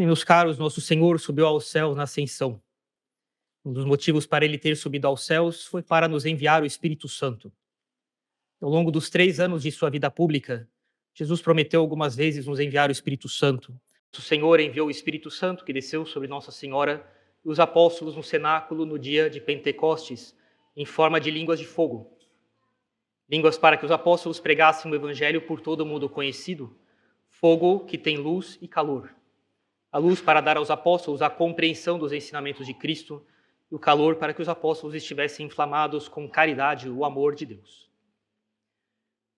E, meus caros, nosso Senhor subiu aos céus na ascensão. Um dos motivos para ele ter subido aos céus foi para nos enviar o Espírito Santo. Ao longo dos 3 anos de sua vida pública, Jesus prometeu algumas vezes nos enviar o Espírito Santo. O Senhor enviou o Espírito Santo, que desceu sobre Nossa Senhora, e os apóstolos no cenáculo no dia de Pentecostes, em forma de línguas de fogo. Línguas para que os apóstolos pregassem o Evangelho por todo o mundo conhecido, fogo que tem luz e calor. A luz para dar aos apóstolos a compreensão dos ensinamentos de Cristo e o calor para que os apóstolos estivessem inflamados com caridade e o amor de Deus.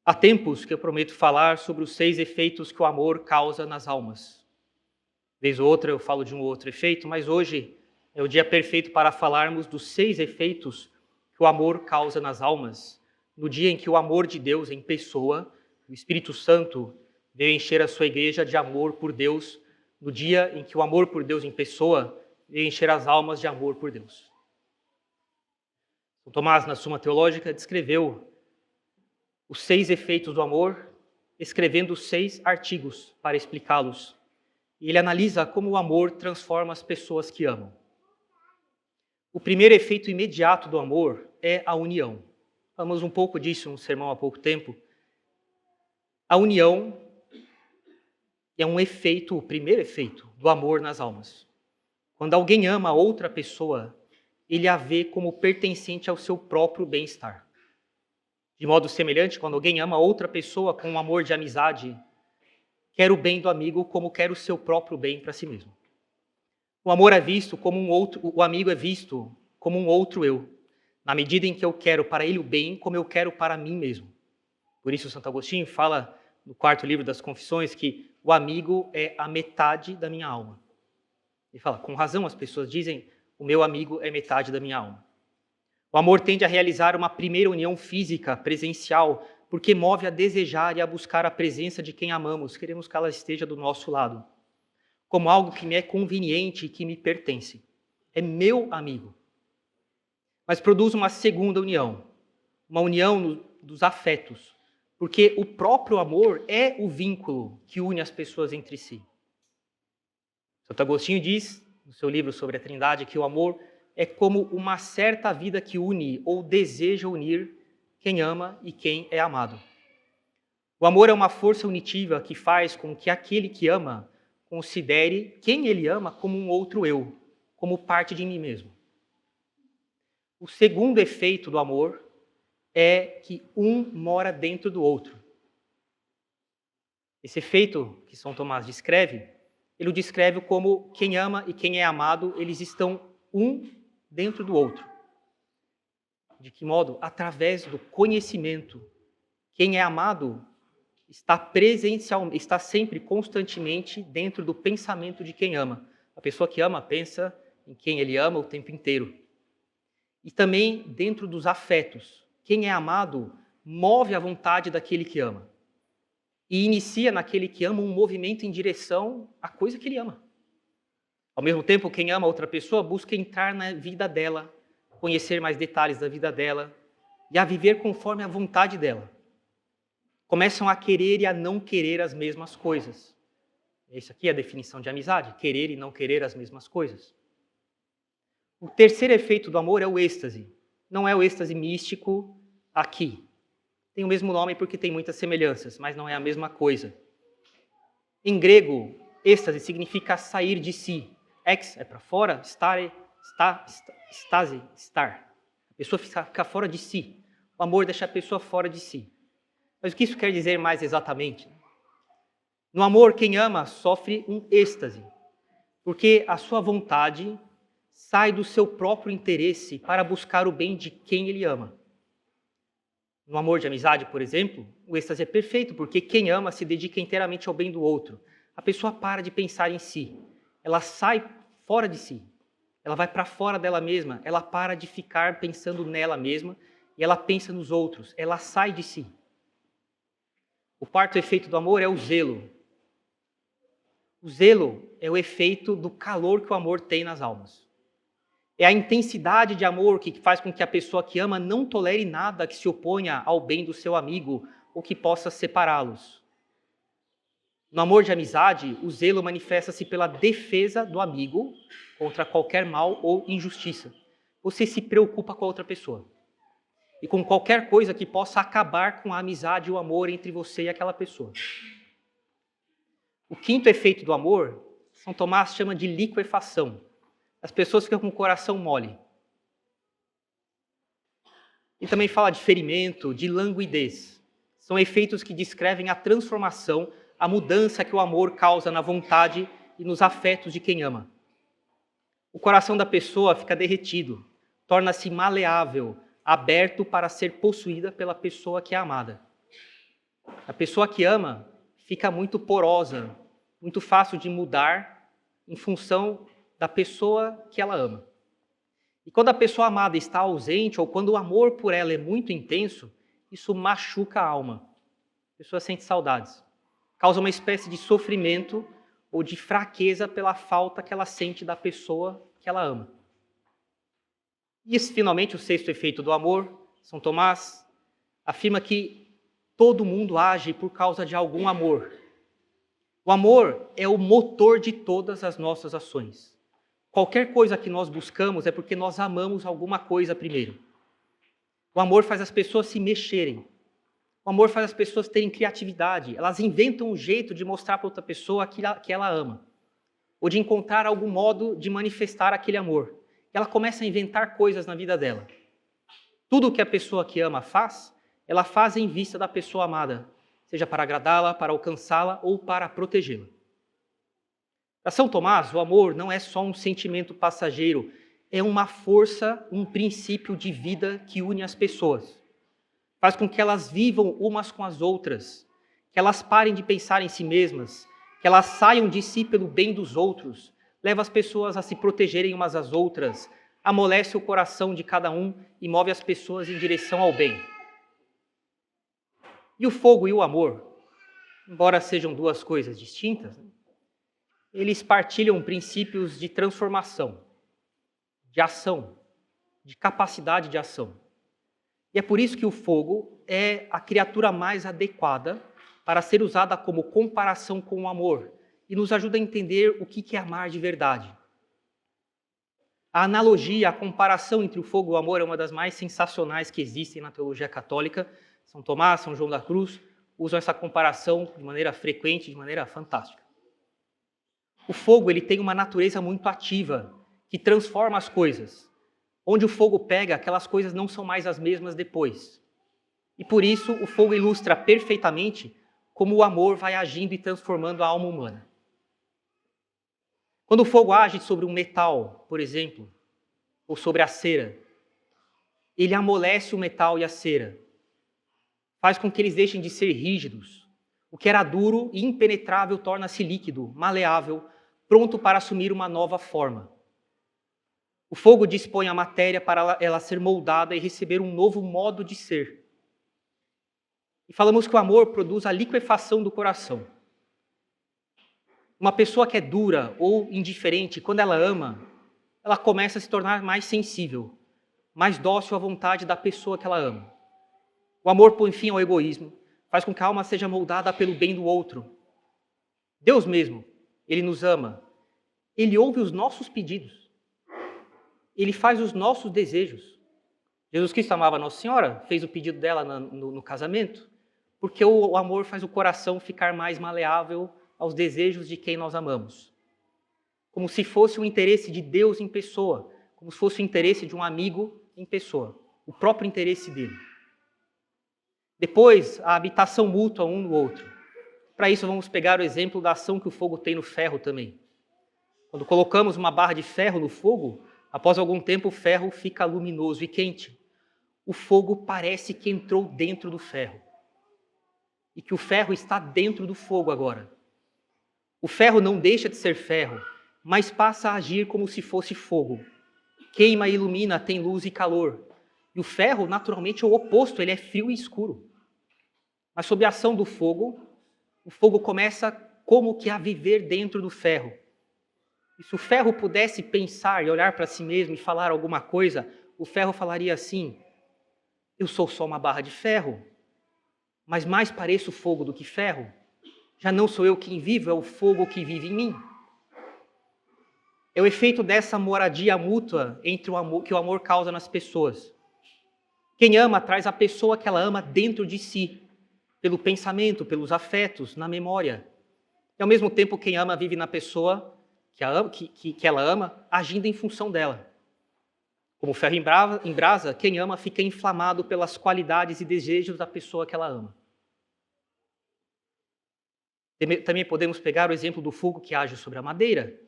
Há tempos que eu prometo falar sobre os 6 efeitos que o amor causa nas almas. Vez ou outra eu falo de um outro efeito, mas hoje é o dia perfeito para falarmos dos 6 efeitos que o amor causa nas almas, no dia em que o amor de Deus em pessoa, o Espírito Santo, veio encher a sua igreja de amor por Deus, no dia em que o amor por Deus em pessoa veio encher as almas de amor por Deus. São Tomás, na Suma Teológica, descreveu os 6 efeitos do amor, escrevendo 6 artigos para explicá-los. E ele analisa como o amor transforma as pessoas que amam. O primeiro efeito imediato do amor é a união. Falamos um pouco disso no sermão há pouco tempo. A união é um efeito, o primeiro efeito do amor nas almas. Quando alguém ama outra pessoa, ele a vê como pertencente ao seu próprio bem-estar. De modo semelhante, quando alguém ama outra pessoa com um amor de amizade, quer o bem do amigo como quer o seu próprio bem para si mesmo. O amor é visto como um outro, o amigo é visto como um outro eu, na medida em que eu quero para ele o bem como eu quero para mim mesmo. Por isso Santo Agostinho fala no 4º livro das Confissões que o amigo é a metade da minha alma. Ele fala, com razão as pessoas dizem, o meu amigo é metade da minha alma. O amor tende a realizar uma primeira união física, presencial, porque move a desejar e a buscar a presença de quem amamos, queremos que ela esteja do nosso lado, como algo que me é conveniente e que me pertence. É meu amigo. Mas produz uma segunda união, uma união dos afetos, porque o próprio amor é o vínculo que une as pessoas entre si. Santo Agostinho diz, no seu livro sobre a Trindade, que o amor é como uma certa vida que une ou deseja unir quem ama e quem é amado. O amor é uma força unitiva que faz com que aquele que ama considere quem ele ama como um outro eu, como parte de mim mesmo. O segundo efeito do amor é que um mora dentro do outro. Esse efeito que São Tomás descreve, ele o descreve como quem ama e quem é amado, eles estão um dentro do outro. De que modo? Através do conhecimento. Quem é amado está sempre, constantemente, dentro do pensamento de quem ama. A pessoa que ama pensa em quem ele ama o tempo inteiro. E também dentro dos afetos. Quem é amado move a vontade daquele que ama. E inicia naquele que ama um movimento em direção à coisa que ele ama. Ao mesmo tempo, quem ama outra pessoa busca entrar na vida dela, conhecer mais detalhes da vida dela e a viver conforme a vontade dela. Começam a querer e a não querer as mesmas coisas. Isso aqui é a definição de amizade, querer e não querer as mesmas coisas. O terceiro efeito do amor é o êxtase. Não é o êxtase místico aqui. Tem o mesmo nome porque tem muitas semelhanças, mas não é a mesma coisa. Em grego, êxtase significa sair de si. Ex é para fora, stare, stase, estar. A pessoa fica fora de si. O amor deixa a pessoa fora de si. Mas o que isso quer dizer mais exatamente? No amor, quem ama sofre um êxtase, porque a sua vontade sai do seu próprio interesse para buscar o bem de quem ele ama. No amor de amizade, por exemplo, o êxtase é perfeito, porque quem ama se dedica inteiramente ao bem do outro. A pessoa para de pensar em si. Ela sai fora de si. Ela vai para fora dela mesma. Ela para de ficar pensando nela mesma e ela pensa nos outros. Ela sai de si. O quarto efeito do amor é o zelo. O zelo é o efeito do calor que o amor tem nas almas. É a intensidade de amor que faz com que a pessoa que ama não tolere nada que se oponha ao bem do seu amigo ou que possa separá-los. No amor de amizade, o zelo manifesta-se pela defesa do amigo contra qualquer mal ou injustiça. Você se preocupa com a outra pessoa e com qualquer coisa que possa acabar com a amizade e o amor entre você e aquela pessoa. O quinto efeito do amor, São Tomás chama de liquefação. As pessoas ficam com o coração mole. E também fala de ferimento, de languidez. São efeitos que descrevem a transformação, a mudança que o amor causa na vontade e nos afetos de quem ama. O coração da pessoa fica derretido, torna-se maleável, aberto para ser possuída pela pessoa que é amada. A pessoa que ama fica muito porosa, muito fácil de mudar em função da pessoa que ela ama. E quando a pessoa amada está ausente ou quando o amor por ela é muito intenso, isso machuca a alma. A pessoa sente saudades. Causa uma espécie de sofrimento ou de fraqueza pela falta que ela sente da pessoa que ela ama. E finalmente, o sexto efeito do amor, São Tomás afirma que todo mundo age por causa de algum amor. O amor é o motor de todas as nossas ações. Qualquer coisa que nós buscamos é porque nós amamos alguma coisa primeiro. O amor faz as pessoas se mexerem. O amor faz as pessoas terem criatividade. Elas inventam um jeito de mostrar para outra pessoa que ela ama. Ou de encontrar algum modo de manifestar aquele amor. Ela começa a inventar coisas na vida dela. Tudo o que a pessoa que ama faz, ela faz em vista da pessoa amada. Seja para agradá-la, para alcançá-la ou para protegê-la. Para São Tomás, o amor não é só um sentimento passageiro, é uma força, um princípio de vida que une as pessoas. Faz com que elas vivam umas com as outras, que elas parem de pensar em si mesmas, que elas saiam de si pelo bem dos outros, leva as pessoas a se protegerem umas às outras, amolece o coração de cada um e move as pessoas em direção ao bem. E o fogo e o amor, embora sejam duas coisas distintas, eles partilham princípios de transformação, de ação, de capacidade de ação. E é por isso que o fogo é a criatura mais adequada para ser usada como comparação com o amor e nos ajuda a entender o que é amar de verdade. A analogia, a comparação entre o fogo e o amor é uma das mais sensacionais que existem na teologia católica. São Tomás, São João da Cruz usam essa comparação de maneira frequente, de maneira fantástica. O fogo ele tem uma natureza muito ativa, que transforma as coisas. Onde o fogo pega, aquelas coisas não são mais as mesmas depois. E por isso o fogo ilustra perfeitamente como o amor vai agindo e transformando a alma humana. Quando o fogo age sobre um metal, por exemplo, ou sobre a cera, ele amolece o metal e a cera. Faz com que eles deixem de ser rígidos. O que era duro e impenetrável torna-se líquido, maleável, pronto para assumir uma nova forma. O fogo dispõe a matéria para ela ser moldada e receber um novo modo de ser. E falamos que o amor produz a liquefação do coração. Uma pessoa que é dura ou indiferente, quando ela ama, ela começa a se tornar mais sensível, mais dócil à vontade da pessoa que ela ama. O amor põe fim ao egoísmo, faz com que a alma seja moldada pelo bem do outro. Deus mesmo, Ele nos ama. Ele ouve os nossos pedidos. Ele faz os nossos desejos. Jesus Cristo amava Nossa Senhora, fez o pedido dela no casamento, porque o amor faz o coração ficar mais maleável aos desejos de quem nós amamos. Como se fosse o interesse de Deus em pessoa, como se fosse o interesse de um amigo em pessoa, o próprio interesse dele. Depois, a habitação mútua um no outro. Para isso, vamos pegar o exemplo da ação que o fogo tem no ferro também. Quando colocamos uma barra de ferro no fogo, após algum tempo o ferro fica luminoso e quente. O fogo parece que entrou dentro do ferro. E que o ferro está dentro do fogo agora. O ferro não deixa de ser ferro, mas passa a agir como se fosse fogo. Queima e ilumina, tem luz e calor. E o ferro, naturalmente, é o oposto, ele é frio e escuro. Mas sob a ação do fogo, o fogo começa como que a viver dentro do ferro. E se o ferro pudesse pensar e olhar para si mesmo e falar alguma coisa, o ferro falaria assim: eu sou só uma barra de ferro, mas mais pareço fogo do que ferro. Já não sou eu quem vivo, é o fogo que vive em mim. É o efeito dessa moradia mútua entre o amor, que o amor causa nas pessoas. Quem ama traz a pessoa que ela ama dentro de si, pelo pensamento, pelos afetos, na memória. E ao mesmo tempo, quem ama vive na pessoa que ela ama, agindo em função dela. Como ferro em brasa, quem ama fica inflamado pelas qualidades e desejos da pessoa que ela ama. Também podemos pegar o exemplo do fogo que age sobre a madeira.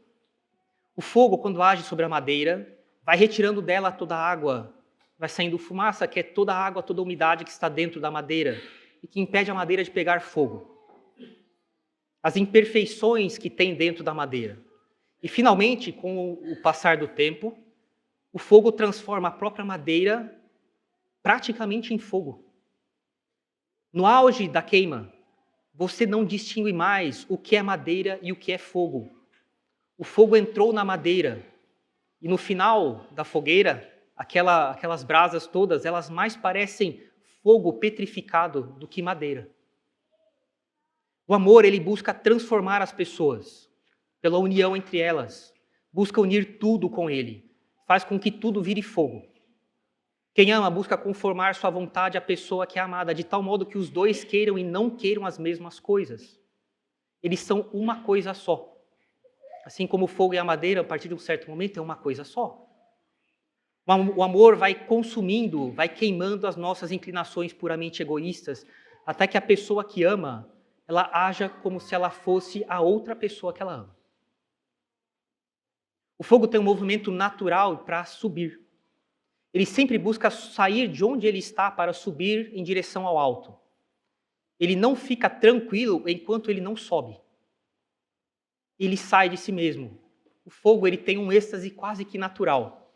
O fogo, quando age sobre a madeira, vai retirando dela toda a água, vai saindo fumaça, que é toda a água, toda a umidade que está dentro da madeira e que impede a madeira de pegar fogo. As imperfeições que tem dentro da madeira. E, finalmente, com o passar do tempo, o fogo transforma a própria madeira praticamente em fogo. No auge da queima, você não distingue mais o que é madeira e o que é fogo. O fogo entrou na madeira e no final da fogueira, aquelas brasas todas, elas mais parecem fogo petrificado do que madeira. O amor, ele busca transformar as pessoas pela união entre elas, busca unir tudo com ele, faz com que tudo vire fogo. Quem ama busca conformar sua vontade à pessoa que é amada, de tal modo que os dois queiram e não queiram as mesmas coisas. Eles são uma coisa só. Assim como o fogo e a madeira, a partir de um certo momento, é uma coisa só. O amor vai consumindo, vai queimando as nossas inclinações puramente egoístas, até que a pessoa que ama, ela haja como se ela fosse a outra pessoa que ela ama. O fogo tem um movimento natural para subir. Ele sempre busca sair de onde ele está para subir em direção ao alto. Ele não fica tranquilo enquanto ele não sobe. Ele sai de si mesmo. O fogo, ele tem um êxtase quase que natural.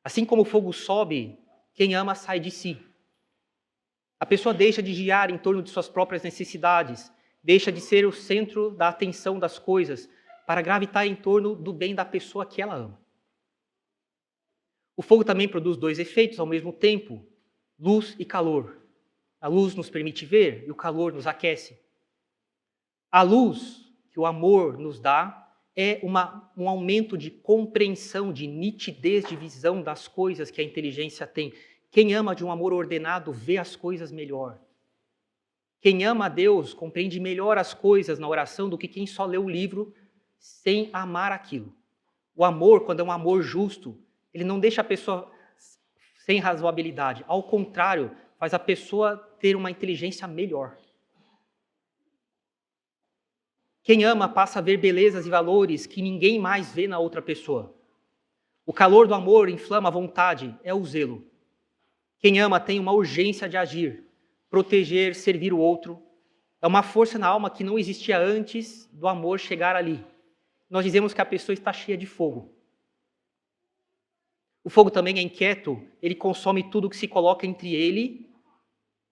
Assim como o fogo sobe, quem ama sai de si. A pessoa deixa de girar em torno de suas próprias necessidades, deixa de ser o centro da atenção das coisas, para gravitar em torno do bem da pessoa que ela ama. O fogo também produz dois efeitos ao mesmo tempo, luz e calor. A luz nos permite ver e o calor nos aquece. A luz que o amor nos dá é um aumento de compreensão, de nitidez de visão das coisas que a inteligência tem. Quem ama de um amor ordenado vê as coisas melhor. Quem ama a Deus compreende melhor as coisas na oração do que quem só lê o livro sem amar aquilo. O amor, quando é um amor justo, ele não deixa a pessoa sem razoabilidade. Ao contrário, faz a pessoa ter uma inteligência melhor. Quem ama passa a ver belezas e valores que ninguém mais vê na outra pessoa. O calor do amor inflama a vontade, é o zelo. Quem ama tem uma urgência de agir, proteger, servir o outro. É uma força na alma que não existia antes do amor chegar ali. Nós dizemos que a pessoa está cheia de fogo. O fogo também é inquieto, ele consome tudo que se coloca entre ele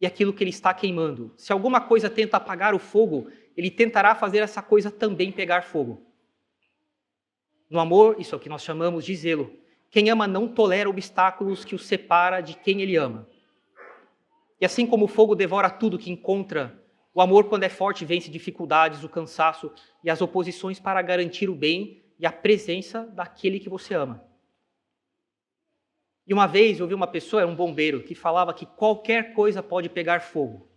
e aquilo que ele está queimando. Se alguma coisa tenta apagar o fogo, ele tentará fazer essa coisa também pegar fogo. No amor, isso é o que nós chamamos de zelo. Quem ama não tolera obstáculos que o separa de quem ele ama. E assim como o fogo devora tudo que encontra, o amor, quando é forte, vence dificuldades, o cansaço e as oposições para garantir o bem e a presença daquele que você ama. E uma vez eu ouvi uma pessoa, era um bombeiro, que falava que qualquer coisa pode pegar fogo.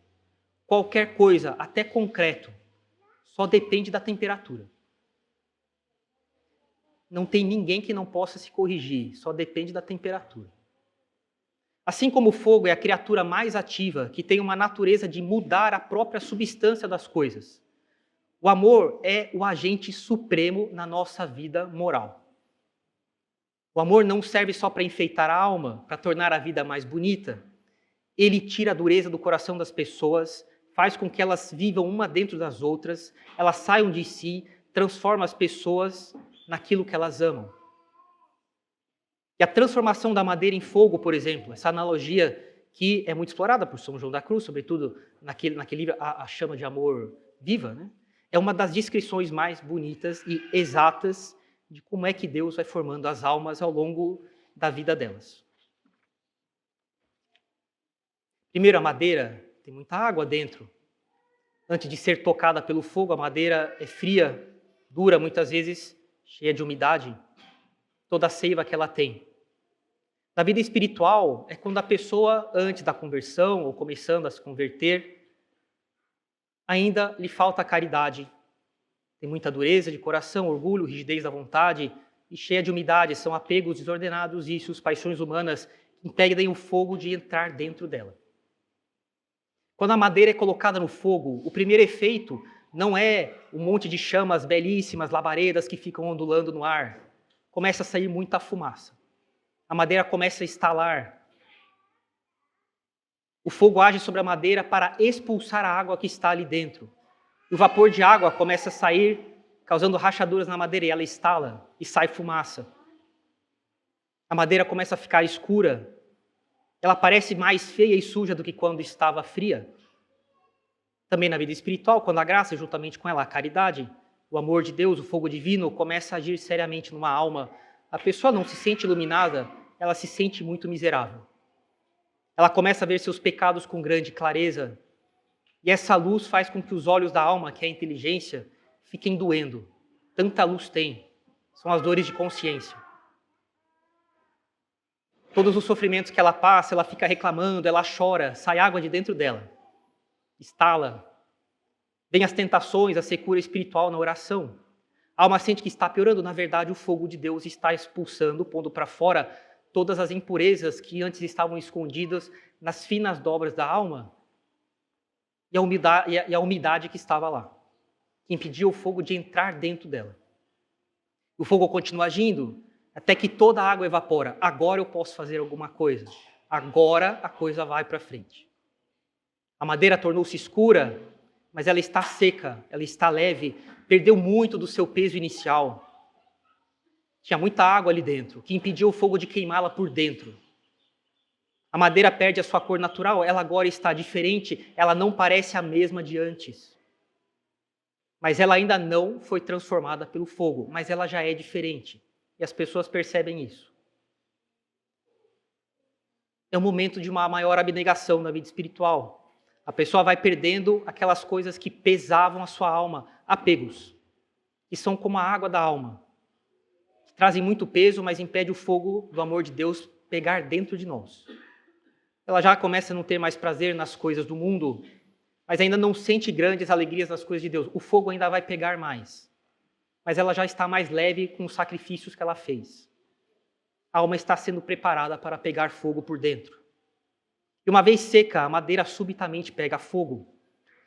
Qualquer coisa, até concreto, só depende da temperatura. Não tem ninguém que não possa se corrigir, só depende da temperatura. Assim como o fogo é a criatura mais ativa, que tem uma natureza de mudar a própria substância das coisas, o amor é o agente supremo na nossa vida moral. O amor não serve só para enfeitar a alma, para tornar a vida mais bonita. Ele tira a dureza do coração das pessoas, faz com que elas vivam uma dentro das outras, elas saiam de si, transforma as pessoas naquilo que elas amam. E a transformação da madeira em fogo, por exemplo, essa analogia que é muito explorada por São João da Cruz, sobretudo naquele livro A Chama de Amor Viva, né? É uma das descrições mais bonitas e exatas de como é que Deus vai formando as almas ao longo da vida delas. Primeiro, a madeira tem muita água dentro. Antes de ser tocada pelo fogo, a madeira é fria, dura, muitas vezes cheia de umidade. Toda a seiva que ela tem. Na vida espiritual, é quando a pessoa, antes da conversão ou começando a se converter, ainda lhe falta caridade. Tem muita dureza de coração, orgulho, rigidez da vontade e cheia de umidade. São apegos desordenados, vícios, paixões humanas que impedem o fogo de entrar dentro dela. Quando a madeira é colocada no fogo, o primeiro efeito não é um monte de chamas belíssimas, labaredas que ficam ondulando no ar. Começa a sair muita fumaça. A madeira começa a estalar. O fogo age sobre a madeira para expulsar a água que está ali dentro. O vapor de água começa a sair, causando rachaduras na madeira, e ela estala e sai fumaça. A madeira começa a ficar escura. Ela parece mais feia e suja do que quando estava fria. Também na vida espiritual, quando a graça, juntamente com ela, a caridade, o amor de Deus, o fogo divino, começa a agir seriamente numa alma, a pessoa não se sente iluminada, ela se sente muito miserável. Ela começa a ver seus pecados com grande clareza. E essa luz faz com que os olhos da alma, que é a inteligência, fiquem doendo. Tanta luz tem. São as dores de consciência. Todos os sofrimentos que ela passa, ela fica reclamando, ela chora, sai água de dentro dela. Estala. Vem as tentações, a secura espiritual na oração. A alma sente que está piorando. Na verdade, o fogo de Deus está expulsando, pondo para fora todas as impurezas que antes estavam escondidas nas finas dobras da alma e a umidade que estava lá, que impedia o fogo de entrar dentro dela. O fogo continua agindo até que toda a água evapora. Agora eu posso fazer alguma coisa. Agora a coisa vai para frente. A madeira tornou-se escura, mas ela está seca, ela está leve, perdeu muito do seu peso inicial. Tinha muita água ali dentro, que impediu o fogo de queimá-la por dentro. A madeira perde a sua cor natural, ela agora está diferente, ela não parece a mesma de antes. Mas ela ainda não foi transformada pelo fogo, mas ela já é diferente. E as pessoas percebem isso. É um momento de uma maior abnegação na vida espiritual. A pessoa vai perdendo aquelas coisas que pesavam a sua alma, apegos, que são como a água da alma, que trazem muito peso, mas impede o fogo do amor de Deus pegar dentro de nós. Ela já começa a não ter mais prazer nas coisas do mundo, mas ainda não sente grandes alegrias nas coisas de Deus. O fogo ainda vai pegar mais, mas ela já está mais leve com os sacrifícios que ela fez. A alma está sendo preparada para pegar fogo por dentro. E uma vez seca, a madeira subitamente pega fogo.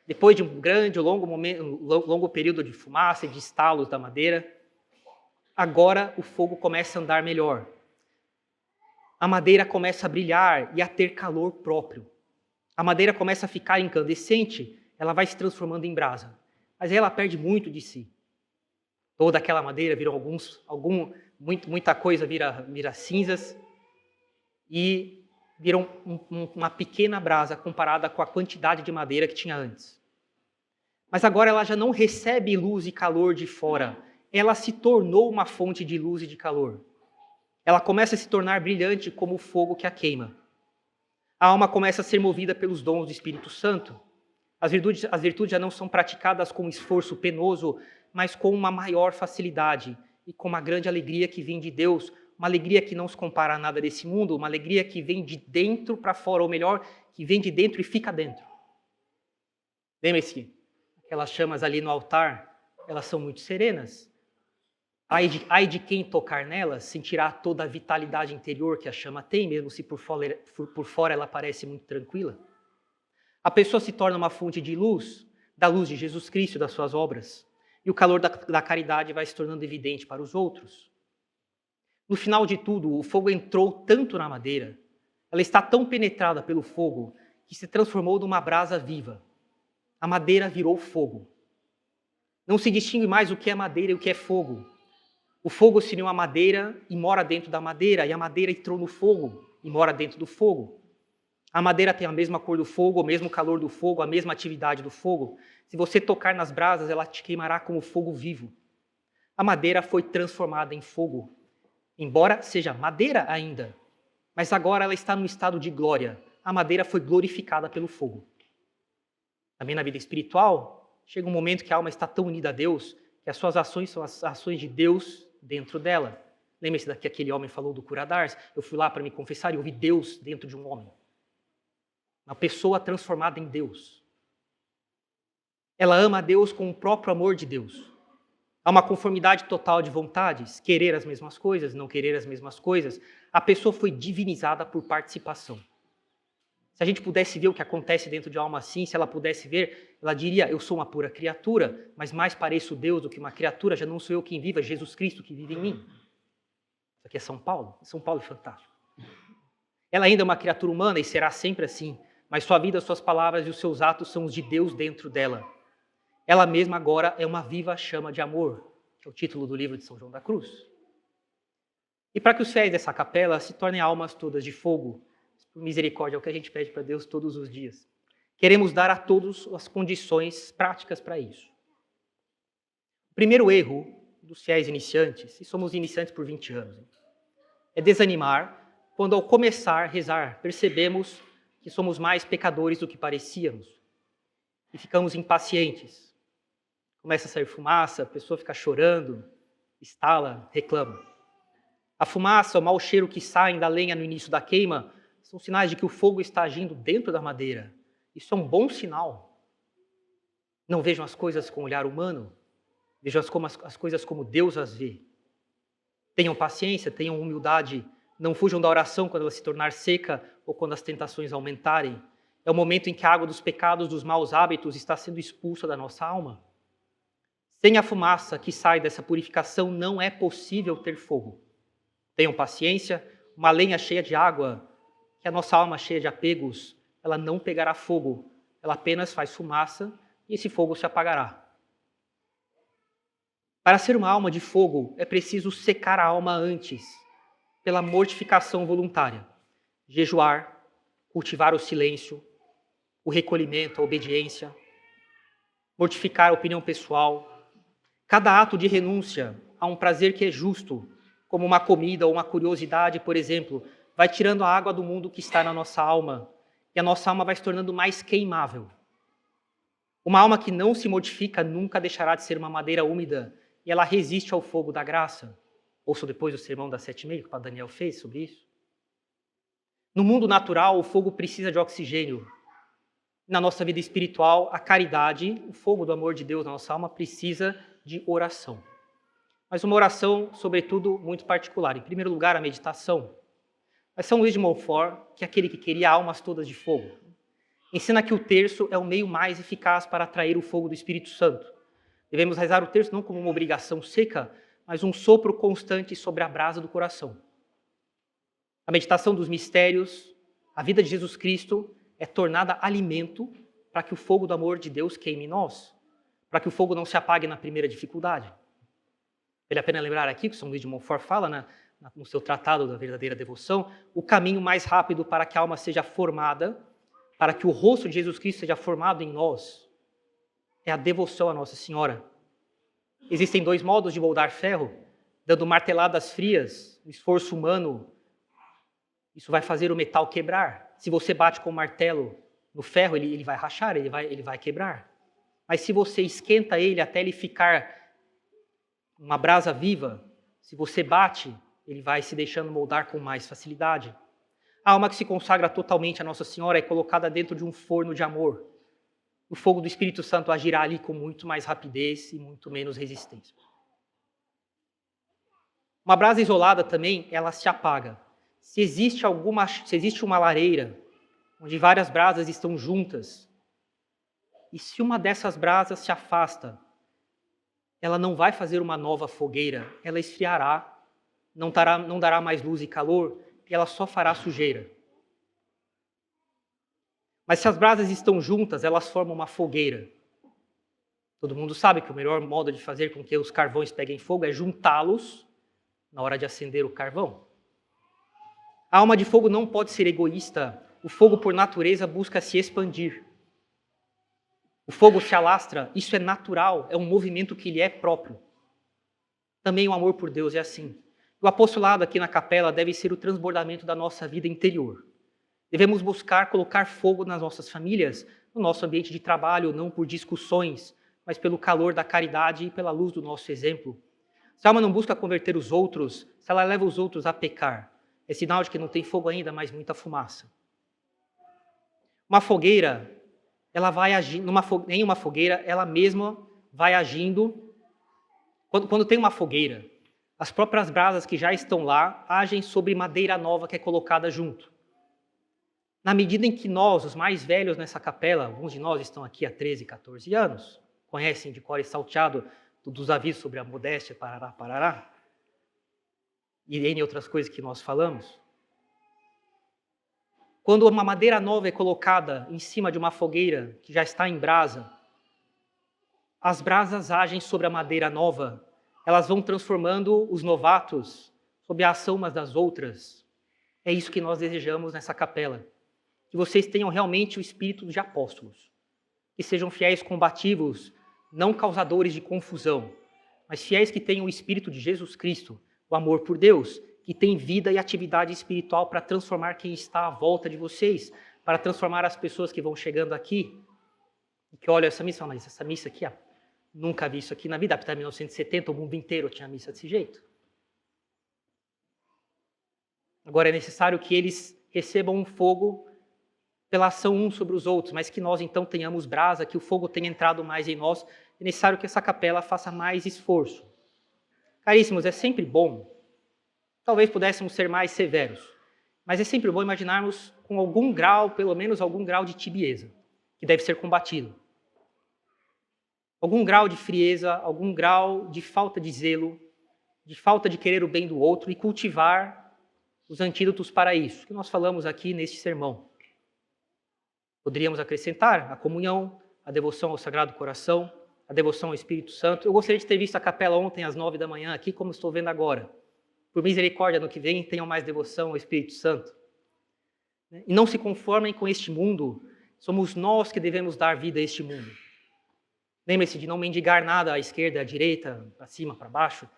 Depois de um grande, longo período de fumaça e de estalos da madeira, agora o fogo começa a andar melhor. A madeira começa a brilhar e a ter calor próprio. A madeira começa a ficar incandescente, ela vai se transformando em brasa. Mas aí ela perde muito de si. Toda aquela madeira vira muita coisa vira cinzas e vira uma pequena brasa comparada com a quantidade de madeira que tinha antes. Mas agora ela já não recebe luz e calor de fora. Ela se tornou uma fonte de luz e de calor. Ela começa a se tornar brilhante como o fogo que a queima. A alma começa a ser movida pelos dons do Espírito Santo. As virtudes já não são praticadas com esforço penoso, mas com uma maior facilidade e com uma grande alegria que vem de Deus, uma alegria que não se compara a nada desse mundo, uma alegria que vem de dentro para fora, ou melhor, que vem de dentro e fica dentro. Lembre-se, aquelas chamas ali no altar, elas são muito serenas. Ai de quem tocar nelas, sentirá toda a vitalidade interior que a chama tem, mesmo se por fora ela parece muito tranquila. A pessoa se torna uma fonte de luz, da luz de Jesus Cristo, das suas obras. E o calor da caridade vai se tornando evidente para os outros. No final de tudo, o fogo entrou tanto na madeira, ela está tão penetrada pelo fogo, que se transformou numa brasa viva. A madeira virou fogo. Não se distingue mais o que é madeira e o que é fogo. O fogo se uniu à madeira e mora dentro da madeira, e a madeira entrou no fogo e mora dentro do fogo. A madeira tem a mesma cor do fogo, o mesmo calor do fogo, a mesma atividade do fogo. Se você tocar nas brasas, ela te queimará como fogo vivo. A madeira foi transformada em fogo, embora seja madeira ainda, mas agora ela está num estado de glória. A madeira foi glorificada pelo fogo. Também na vida espiritual, chega um momento que a alma está tão unida a Deus que as suas ações são as ações de Deus dentro dela. Lembre-se que aquele homem falou do Curadars. Eu fui lá para me confessar e eu vi Deus dentro de um homem. Uma pessoa transformada em Deus. Ela ama a Deus com o próprio amor de Deus. Há uma conformidade total de vontades, querer as mesmas coisas, não querer as mesmas coisas. A pessoa foi divinizada por participação. Se a gente pudesse ver o que acontece dentro de uma alma assim, se ela pudesse ver, ela diria, eu sou uma pura criatura, mas mais pareço Deus do que uma criatura, já não sou eu quem vive, é Jesus Cristo que vive em mim. Isso aqui é São Paulo. São Paulo é fantástico. Ela ainda é uma criatura humana e será sempre assim, mas sua vida, suas palavras e os seus atos são os de Deus dentro dela. Ela mesma agora é uma viva chama de amor, que é o título do livro de São João da Cruz. E para que os fiéis dessa capela se tornem almas todas de fogo, por misericórdia, é o que a gente pede para Deus todos os dias. Queremos dar a todos as condições práticas para isso. O primeiro erro dos fiéis iniciantes, e somos iniciantes por 20 anos, é desanimar quando ao começar a rezar percebemos que somos mais pecadores do que parecíamos e ficamos impacientes. Começa a sair fumaça, a pessoa fica chorando, estala, reclama. A fumaça, o mau cheiro que saem da lenha no início da queima são sinais de que o fogo está agindo dentro da madeira. Isso é um bom sinal. Não vejam as coisas com olhar humano, vejam as coisas como Deus as vê. Tenham paciência, tenham humildade, não fujam da oração quando ela se tornar seca ou quando as tentações aumentarem. É o momento em que a água dos pecados, dos maus hábitos está sendo expulsa da nossa alma. Sem a fumaça que sai dessa purificação, não é possível ter fogo. Tenham paciência, uma lenha cheia de água, que a nossa alma cheia de apegos, ela não pegará fogo, ela apenas faz fumaça e esse fogo se apagará. Para ser uma alma de fogo, é preciso secar a alma antes, pela mortificação voluntária. Jejuar, cultivar o silêncio, o recolhimento, a obediência, mortificar a opinião pessoal. Cada ato de renúncia a um prazer que é justo, como uma comida ou uma curiosidade, por exemplo, vai tirando a água do mundo que está na nossa alma, e a nossa alma vai se tornando mais queimável. Uma alma que não se modifica nunca deixará de ser uma madeira úmida, e ela resiste ao fogo da graça. Ouçam depois o sermão das 7h30 que o Padre Daniel fez sobre isso. No mundo natural, o fogo precisa de oxigênio. Na nossa vida espiritual, a caridade, o fogo do amor de Deus na nossa alma, precisa de oração. Mas uma oração, sobretudo, muito particular. Em primeiro lugar, a meditação. Mas São Luís de Montfort, que é aquele que queria almas todas de fogo, ensina que o terço é o meio mais eficaz para atrair o fogo do Espírito Santo. Devemos rezar o terço não como uma obrigação seca, mas um sopro constante sobre a brasa do coração. A meditação dos mistérios, a vida de Jesus Cristo é tornada alimento para que o fogo do amor de Deus queime em nós, para que o fogo não se apague na primeira dificuldade. Vale a pena lembrar aqui que São Luís de Montfort fala no seu tratado da verdadeira devoção, o caminho mais rápido para que a alma seja formada, para que o rosto de Jesus Cristo seja formado em nós, é a devoção a Nossa Senhora. Existem 2 modos de moldar ferro, dando marteladas frias, o esforço humano, isso vai fazer o metal quebrar. Se você bate com o martelo no ferro, ele vai rachar, ele vai quebrar. Mas se você esquenta ele até ele ficar uma brasa viva, se você bate, ele vai se deixando moldar com mais facilidade. A alma que se consagra totalmente a Nossa Senhora é colocada dentro de um forno de amor. O fogo do Espírito Santo agirá ali com muito mais rapidez e muito menos resistência. Uma brasa isolada também, ela se apaga. Se existe uma lareira onde várias brasas estão juntas, e se uma dessas brasas se afasta, ela não vai fazer uma nova fogueira, ela esfriará, não dará mais luz e calor, e ela só fará sujeira. Mas se as brasas estão juntas, elas formam uma fogueira. Todo mundo sabe que o melhor modo de fazer com que os carvões peguem fogo é juntá-los na hora de acender o carvão. A alma de fogo não pode ser egoísta. O fogo, por natureza, busca se expandir. O fogo se alastra, isso é natural, é um movimento que lhe é próprio. Também o amor por Deus é assim. O apostolado aqui na capela deve ser o transbordamento da nossa vida interior. Devemos buscar colocar fogo nas nossas famílias, no nosso ambiente de trabalho, não por discussões, mas pelo calor da caridade e pela luz do nosso exemplo. Se a alma não busca converter os outros, se ela leva os outros a pecar, é sinal de que não tem fogo ainda, mas muita fumaça. Uma fogueira, ela vai agir, em uma fogueira, ela mesma vai agindo. Quando tem uma fogueira, as próprias brasas que já estão lá agem sobre madeira nova que é colocada junto. Na medida em que nós, os mais velhos nessa capela, alguns de nós estão aqui há 13, 14 anos, conhecem de cor e salteado dos avisos sobre a modéstia, parará, parará, e N outras coisas que nós falamos. Quando uma madeira nova é colocada em cima de uma fogueira que já está em brasa, as brasas agem sobre a madeira nova, elas vão transformando os novatos sob a ação umas das outras. É isso que nós desejamos nessa capela. Que vocês tenham realmente o espírito de apóstolos, que sejam fiéis combativos, não causadores de confusão, mas fiéis que tenham o espírito de Jesus Cristo, o amor por Deus, que tem vida e atividade espiritual para transformar quem está à volta de vocês, para transformar as pessoas que vão chegando aqui, e que olham essa missa, mas essa missa aqui, nunca vi isso aqui na vida, até 1970 o mundo inteiro tinha missa desse jeito. Agora é necessário que eles recebam um fogo pela ação uns sobre os outros, mas que nós então tenhamos brasa, que o fogo tenha entrado mais em nós. É necessário que essa capela faça mais esforço. Caríssimos, é sempre bom, talvez pudéssemos ser mais severos, mas é sempre bom imaginarmos com algum grau, pelo menos algum grau de tibieza, que deve ser combatido. Algum grau de frieza, algum grau de falta de zelo, de falta de querer o bem do outro e cultivar os antídotos para isso, que nós falamos aqui neste sermão. Poderíamos acrescentar a comunhão, a devoção ao Sagrado Coração, a devoção ao Espírito Santo. Eu gostaria de ter visto a capela ontem às 9 da manhã, aqui como estou vendo agora. Por misericórdia, no que vem, tenham mais devoção ao Espírito Santo. E não se conformem com este mundo, somos nós que devemos dar vida a este mundo. Lembre-se de não mendigar nada à esquerda, à direita, para cima, para baixo.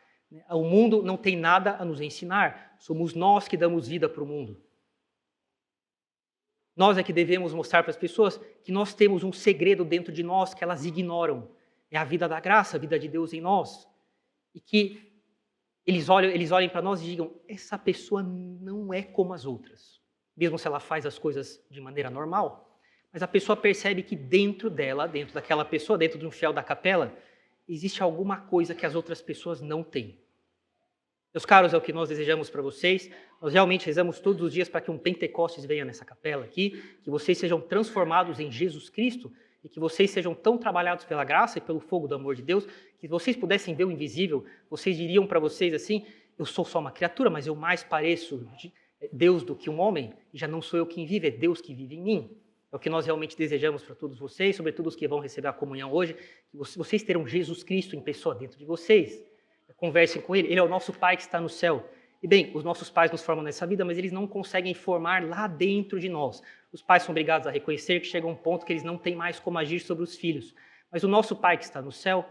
O mundo não tem nada a nos ensinar, somos nós que damos vida para o mundo. Nós é que devemos mostrar para as pessoas que nós temos um segredo dentro de nós que elas ignoram. É a vida da graça, a vida de Deus em nós. E que eles olhem para nós e digam, essa pessoa não é como as outras. Mesmo se ela faz as coisas de maneira normal. Mas a pessoa percebe que dentro dela, dentro daquela pessoa, dentro de um fiel da capela, existe alguma coisa que as outras pessoas não têm. Meus caros, é o que nós desejamos para vocês. Nós realmente rezamos todos os dias para que um Pentecostes venha nessa capela aqui, que vocês sejam transformados em Jesus Cristo e que vocês sejam tão trabalhados pela graça e pelo fogo do amor de Deus, que vocês pudessem ver o invisível, vocês diriam para vocês assim, eu sou só uma criatura, mas eu mais pareço Deus do que um homem, e já não sou eu quem vive, é Deus que vive em mim. É o que nós realmente desejamos para todos vocês, sobretudo os que vão receber a comunhão hoje, que vocês terão Jesus Cristo em pessoa dentro de vocês. Conversem com Ele, Ele é o nosso Pai que está no céu. E bem, os nossos pais nos formam nessa vida, mas eles não conseguem formar lá dentro de nós. Os pais são obrigados a reconhecer que chega um ponto que eles não têm mais como agir sobre os filhos. Mas o nosso Pai que está no céu,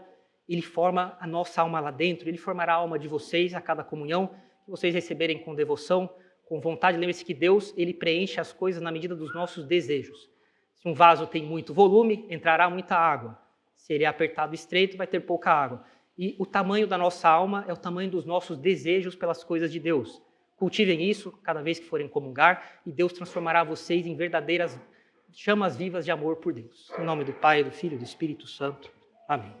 Ele forma a nossa alma lá dentro, Ele formará a alma de vocês a cada comunhão, que vocês receberem com devoção, com vontade. Lembre-se que Deus, Ele preenche as coisas na medida dos nossos desejos. Se um vaso tem muito volume, entrará muita água. Se ele é apertado e estreito, vai ter pouca água. E o tamanho da nossa alma é o tamanho dos nossos desejos pelas coisas de Deus. Cultivem isso cada vez que forem comungar e Deus transformará vocês em verdadeiras chamas vivas de amor por Deus. Em nome do Pai, do Filho e do Espírito Santo. Amém.